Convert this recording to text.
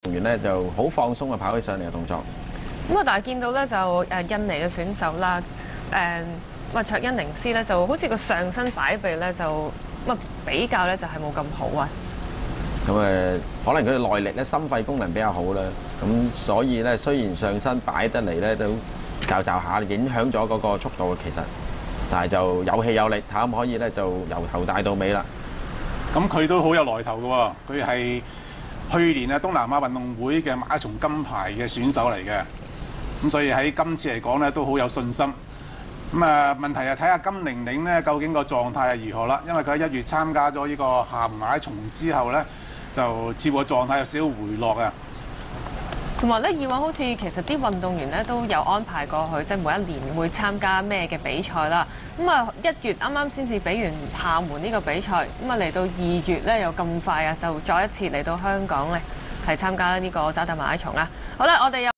運動員咧就好放鬆啊，跑起上嚟嘅動作。咁啊，但係見到咧就印尼嘅選手啦，卓恩寧斯咧就好似個上身擺臂咧就比較咧就係冇咁好啊。咁可能佢嘅耐力咧、心肺功能比較好啦。咁所以咧，雖然上身擺得嚟咧都驟下，影響咗嗰個速度其實，但係就有氣有力，睇下可以咧就由頭帶到尾啦。咁佢都好有來頭嘅喎，佢係去年東南亞運動會嘅馬拉松金牌嘅選手嚟嘅，咁所以喺今次嚟講咧都好有信心。咁問題係睇下金玲玲咧究竟個狀態係如何啦，因為佢喺1月參加咗呢個廈門馬拉松之後咧，就似乎個狀態有少少回落啊。同埋咧，以往好似其實啲運動員咧都有安排過去，即係每一年會參加咩嘅比賽啦。咁1月啱啱先至比完廈門呢個比賽，咁嚟到2月咧又咁快啊，就再一次嚟到香港咧係參加呢個渣打馬拉松啦。好啦，我哋又